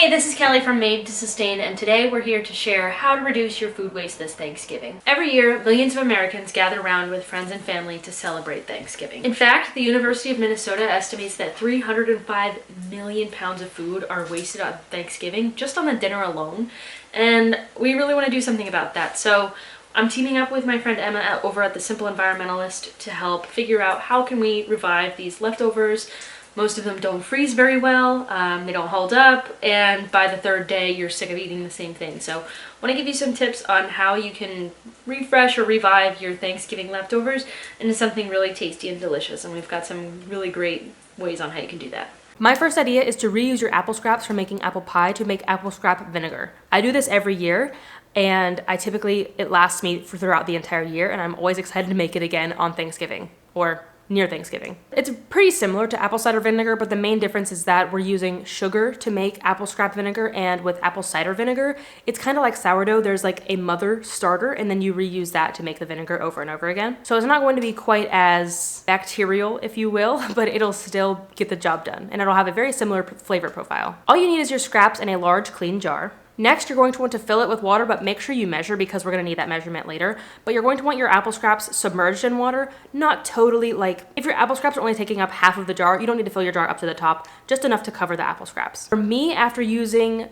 Hey, this is Kelly from Made to Sustain, and today we're here to share how to reduce your food waste this Thanksgiving. Every year, millions of Americans gather around with friends and family to celebrate Thanksgiving. In fact, the University of Minnesota estimates that 305 million pounds of food are wasted on Thanksgiving, just on the dinner alone, and we really want to do something about that. So I'm teaming up with my friend Emma over at The Simple Environmentalist to help figure out how can we revive these leftovers. Most of them don't freeze very well, they don't hold up, and by the third day you're sick of eating the same thing. So I want to give you some tips on how you can refresh or revive your Thanksgiving leftovers into something really tasty and delicious, and we've got some really great ways on how you can do that. My first idea is to reuse your apple scraps from making apple pie to make apple scrap vinegar. I do this every year, and it lasts me throughout the entire year, and I'm always excited to make it again on Thanksgiving or near Thanksgiving. It's pretty similar to apple cider vinegar, but the main difference is that we're using sugar to make apple scrap vinegar, and with apple cider vinegar, it's kind of like sourdough. There's like a mother starter, and then you reuse that to make the vinegar over and over again. So it's not going to be quite as bacterial, if you will, but it'll still get the job done, and it'll have a very similar flavor profile. All you need is your scraps in a large, clean jar. Next, you're going to want to fill it with water, but make sure you measure because we're going to need that measurement later. But you're going to want your apple scraps submerged in water, not totally like, if your apple scraps are only taking up half of the jar, you don't need to fill your jar up to the top, just enough to cover the apple scraps. For me, after using,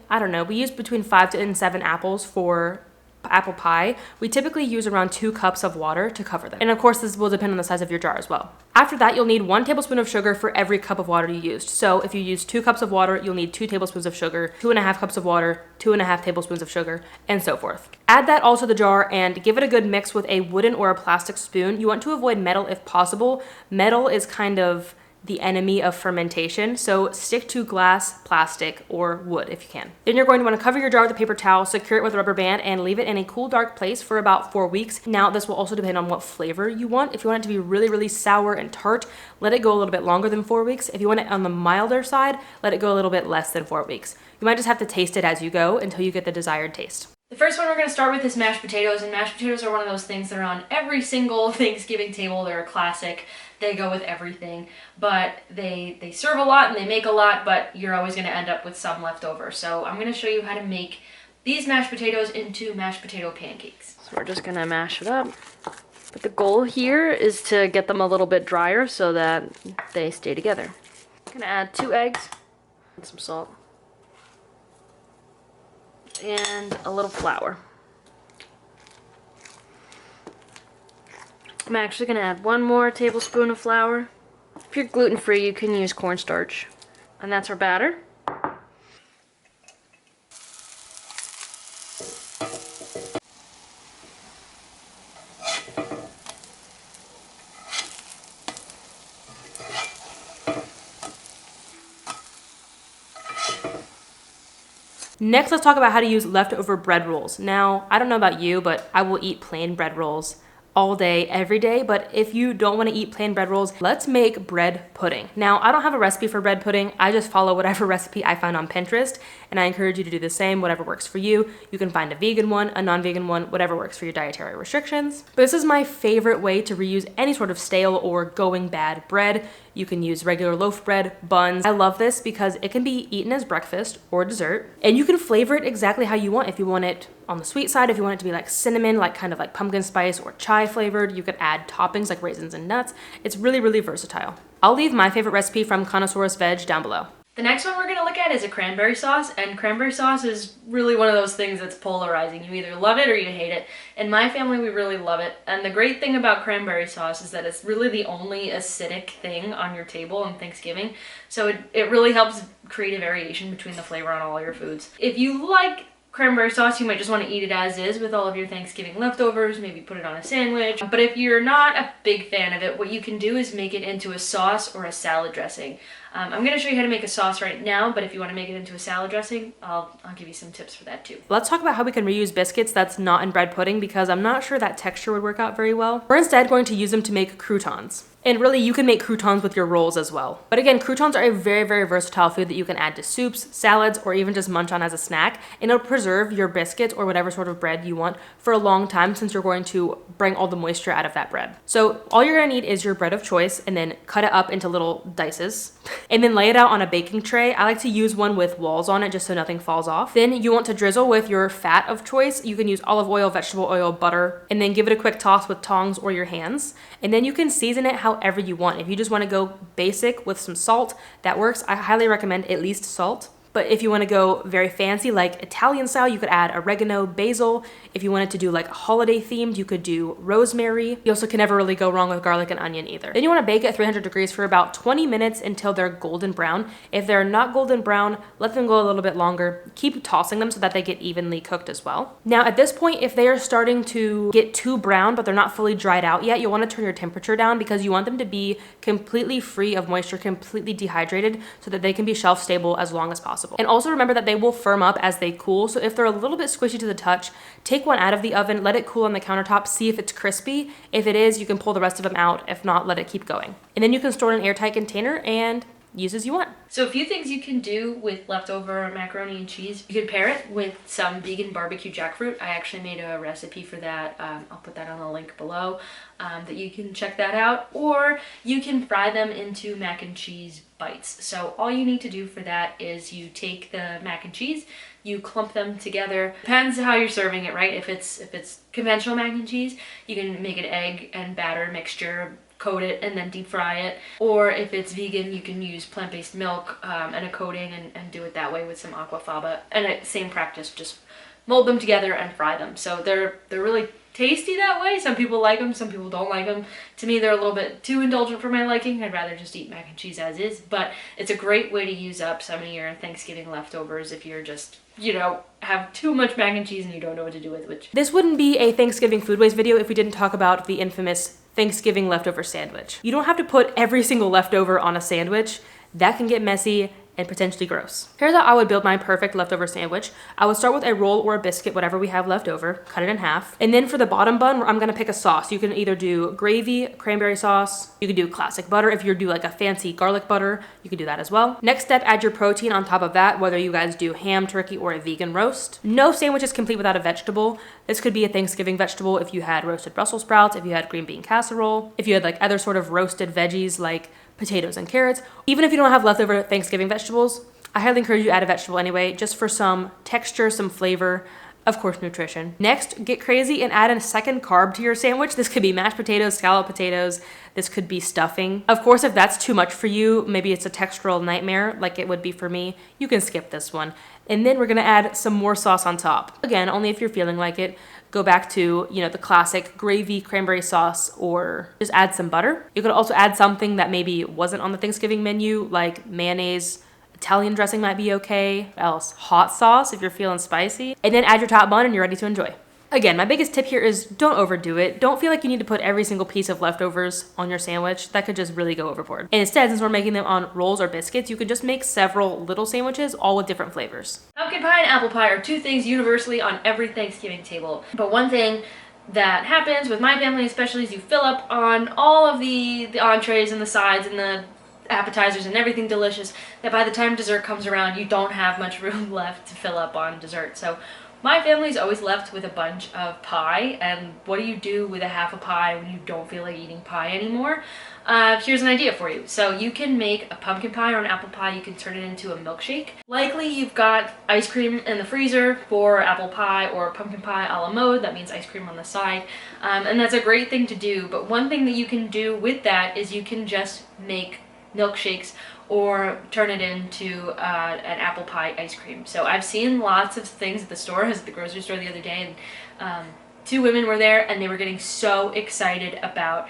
we use between 5 and 7 apples for apple pie, we typically use around 2 cups of water to cover them. And of course, this will depend on the size of your jar as well. After that, you'll need 1 tablespoon of sugar for every cup of water you used. So if you use 2 cups of water, you'll need 2 tablespoons of sugar, 2.5 cups of water, 2.5 tablespoons of sugar, and so forth. Add that all to the jar and give it a good mix with a wooden or a plastic spoon. You want to avoid metal if possible. Metal is kind of the enemy of fermentation, so stick to glass, plastic, or wood if you can. Then you're going to want to cover your jar with a paper towel, secure it with a rubber band, and leave it in a cool, dark place for about 4 weeks. Now, this will also depend on what flavor you want. If you want it to be really, really sour and tart, let it go a little bit longer than 4 weeks. If you want it on the milder side, let it go a little bit less than 4 weeks. You might just have to taste it as you go until you get the desired taste. The first one we're going to start with is mashed potatoes, and mashed potatoes are one of those things that are on every single Thanksgiving table. They're a classic. They go with everything, but they serve a lot and they make a lot, but you're always going to end up with some left over. So I'm going to show you how to make these mashed potatoes into mashed potato pancakes. So we're just going to mash it up. But the goal here is to get them a little bit drier so that they stay together. I'm going to add 2 eggs and some salt and a little flour. I'm actually going to add 1 more tablespoon of flour. If you're gluten-free, you can use cornstarch. And that's our batter. Next, let's talk about how to use leftover bread rolls. Now, I don't know about you, but I will eat plain bread rolls all day, every day. But if you don't want to eat plain bread rolls, let's make bread pudding. Now, I don't have a recipe for bread pudding. I just follow whatever recipe I find on Pinterest, and I encourage you to do the same, whatever works for you. You can find a vegan one, a non-vegan one, whatever works for your dietary restrictions. But this is my favorite way to reuse any sort of stale or going bad bread. You can use regular loaf bread, buns. I love this because it can be eaten as breakfast or dessert, and you can flavor it exactly how you want. If you want it on the sweet side, if you want it to be like cinnamon, like kind of like pumpkin spice or chai flavored, you could add toppings like raisins and nuts. It's really, really versatile. I'll leave my favorite recipe from Connoissaurus Veg down below. The next one we're going to look at is a cranberry sauce, and cranberry sauce is really one of those things that's polarizing. You either love it or you hate it. In my family, we really love it, and the great thing about cranberry sauce is that it's really the only acidic thing on your table on Thanksgiving, so it really helps create a variation between the flavor on all your foods. If you like cranberry sauce, you might just want to eat it as is with all of your Thanksgiving leftovers, maybe put it on a sandwich. But if you're not a big fan of it, what you can do is make it into a sauce or a salad dressing. I'm going to show you how to make a sauce right now, but if you want to make it into a salad dressing, I'll give you some tips for that too. Let's talk about how we can reuse biscuits that's not in bread pudding, because I'm not sure that texture would work out very well. We're instead going to use them to make croutons. And really, you can make croutons with your rolls as well. But again, croutons are a very, very versatile food that you can add to soups, salads, or even just munch on as a snack. And it'll preserve your biscuits or whatever sort of bread you want for a long time, since you're going to bring all the moisture out of that bread. So all you're gonna need is your bread of choice, and then cut it up into little dices. and then lay it out on a baking tray. I like to use one with walls on it just so nothing falls off. Then you want to drizzle with your fat of choice. You can use olive oil, vegetable oil, butter, and then give it a quick toss with tongs or your hands. And then you can season it however you want. If you just want to go basic with some salt, that works. I highly recommend at least salt. But if you want to go very fancy, like Italian style, you could add oregano, basil. If you wanted to do like holiday themed, you could do rosemary. You also can never really go wrong with garlic and onion either. Then you want to bake at 300 degrees for about 20 minutes until they're golden brown. If they're not golden brown, let them go a little bit longer. Keep tossing them so that they get evenly cooked as well. Now at this point, if they are starting to get too brown, but they're not fully dried out yet, you'll want to turn your temperature down because you want them to be completely free of moisture, completely dehydrated, so that they can be shelf stable as long as possible. And also remember that they will firm up as they cool. So if they're a little bit squishy to the touch, take one out of the oven, let it cool on the countertop, see if it's crispy. If it is, you can pull the rest of them out. If not, let it keep going. And then you can store in an airtight container and use as you want. So a few things you can do with leftover macaroni and cheese. You can pair it with some vegan barbecue jackfruit. I actually made a recipe for that. I'll put that on the link below that you can check that out. Or you can fry them into mac and cheese bites. So all you need to do for that is you take the mac and cheese, you clump them together. Depends how you're serving it, right? If it's conventional mac and cheese, you can make an egg and batter mixture, coat it, and then deep fry it. Or if it's vegan, you can use plant-based milk and a coating and do it that way with some aquafaba. And same practice, just mold them together and fry them. So they're really tasty that way. Some people like them, some people don't like them. To me, they're a little bit too indulgent for my liking. I'd rather just eat mac and cheese as is, but it's a great way to use up some of your Thanksgiving leftovers if you're just, have too much mac and cheese and you don't know what to do with it. This wouldn't be a Thanksgiving food waste video if we didn't talk about the infamous Thanksgiving leftover sandwich. You don't have to put every single leftover on a sandwich. That can get messy and potentially gross. Here's how I would build my perfect leftover sandwich. I would start with a roll or a biscuit, whatever we have left over, cut it in half. And then for the bottom bun, I'm gonna pick a sauce. You can either do gravy, cranberry sauce, you can do classic butter. If you do like a fancy garlic butter, you can do that as well. Next step, add your protein on top of that, whether you guys do ham, turkey, or a vegan roast. No sandwich is complete without a vegetable. This could be a Thanksgiving vegetable if you had roasted Brussels sprouts, if you had green bean casserole, if you had like other sort of roasted veggies like potatoes and carrots. Even if you don't have leftover Thanksgiving vegetables, I highly encourage you to add a vegetable anyway, just for some texture, some flavor, of course, nutrition. Next, get crazy and add a second carb to your sandwich. This could be mashed potatoes, scalloped potatoes. This could be stuffing. Of course, if that's too much for you, maybe it's a textural nightmare like it would be for me, you can skip this one. And then we're gonna add some more sauce on top. Again, only if you're feeling like it. Go back to, the classic gravy, cranberry sauce, or just add some butter. You could also add something that maybe wasn't on the Thanksgiving menu, like mayonnaise. Italian dressing might be okay. What else? Hot sauce if you're feeling spicy. And then add your top bun and you're ready to enjoy. Again, my biggest tip here is don't overdo it. Don't feel like you need to put every single piece of leftovers on your sandwich. That could just really go overboard. And instead, since we're making them on rolls or biscuits, you could just make several little sandwiches, all with different flavors. Pumpkin pie and apple pie are two things universally on every Thanksgiving table. But one thing that happens with my family especially is you fill up on all of the entrees and the sides and the appetizers and everything delicious, that by the time dessert comes around, you don't have much room left to fill up on dessert. So my family's always left with a bunch of pie, and what do you do with a half a pie when you don't feel like eating pie anymore? Here's an idea for you. So you can make a pumpkin pie or an apple pie. You can turn it into a milkshake. Likely you've got ice cream in the freezer for apple pie or pumpkin pie a la mode. That means ice cream on the side. And that's a great thing to do. But one thing that you can do with that is you can just make milkshakes or turn it into an apple pie ice cream. So I've seen lots of things at the store. I was at the grocery store the other day, and two women were there and they were getting so excited about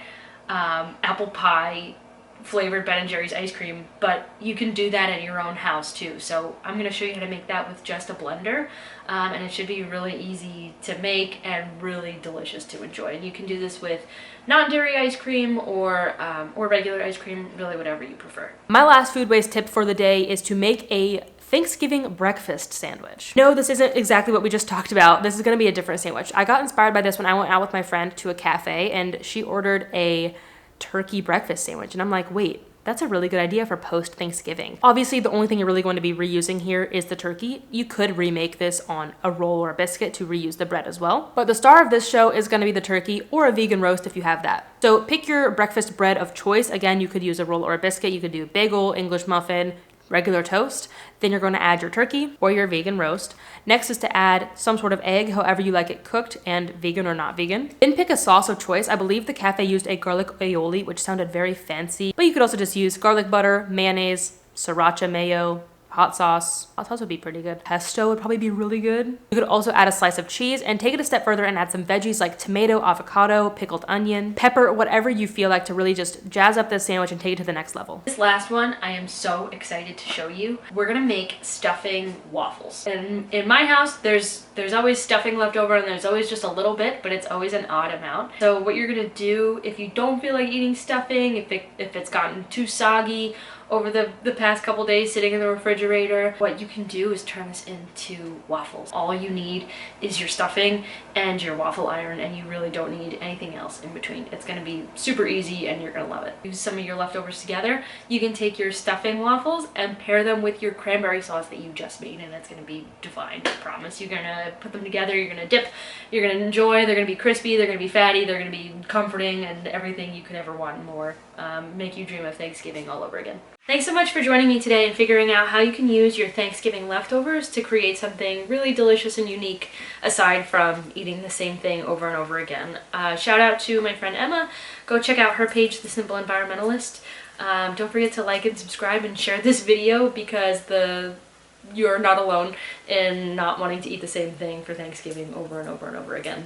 apple pie flavored Ben & Jerry's ice cream, but you can do that at your own house too. So I'm going to show you how to make that with just a blender, and it should be really easy to make and really delicious to enjoy. And you can do this with non-dairy ice cream or regular ice cream, really whatever you prefer. My last food waste tip for the day is to make a Thanksgiving breakfast sandwich. No, this isn't exactly what we just talked about. This is going to be a different sandwich. I got inspired by this when I went out with my friend to a cafe and she ordered a turkey breakfast sandwich. And I'm like, wait, That's a really good idea for post-Thanksgiving. Obviously, the only thing you're really going to be reusing here is the turkey. You could remake this on a roll or a biscuit to reuse the bread as well. But the star of this show is going to be the turkey or a vegan roast if you have that. So pick your breakfast bread of choice. Again, you could use a roll or a biscuit. You could do bagel, English muffin, regular toast. Then you're going to add your turkey or your vegan roast. Next is to add some sort of egg, however you like it cooked, and vegan or not vegan. Then pick a sauce of choice. I believe the cafe used a garlic aioli, which sounded very fancy, but you could also just use garlic butter, mayonnaise, sriracha mayo, hot sauce. Hot sauce would be pretty good. Pesto would probably be really good. You could also add a slice of cheese and take it a step further and add some veggies like tomato, avocado, pickled onion, pepper, whatever you feel like to really just jazz up this sandwich and take it to the next level. This last one, I am so excited to show you. We're gonna make stuffing waffles. And in my house, there's always stuffing left over and there's always just a little bit, but it's always an odd amount. So what you're gonna do, if you don't feel like eating stuffing, if it's gotten too soggy over the past couple days sitting in the refrigerator, what you can do is turn this into waffles. All you need is your stuffing and your waffle iron, and you really don't need anything else in between. It's gonna be super easy and you're gonna love it. Use some of your leftovers together. You can take your stuffing waffles and pair them with your cranberry sauce that you just made, and it's gonna be divine, I promise. You're gonna put them together, you're gonna dip, you're gonna enjoy, they're gonna be crispy, they're gonna be fatty, they're gonna be comforting, and everything you could ever want and more. Make you dream of Thanksgiving all over again. Thanks so much for joining me today and figuring out how you can use your Thanksgiving leftovers to create something really delicious and unique aside from eating the same thing over and over again. Shout out to my friend Emma. Go check out her page, The Simple Environmentalist. Don't forget to like and subscribe and share this video because you're not alone in not wanting to eat the same thing for Thanksgiving over and over and over again.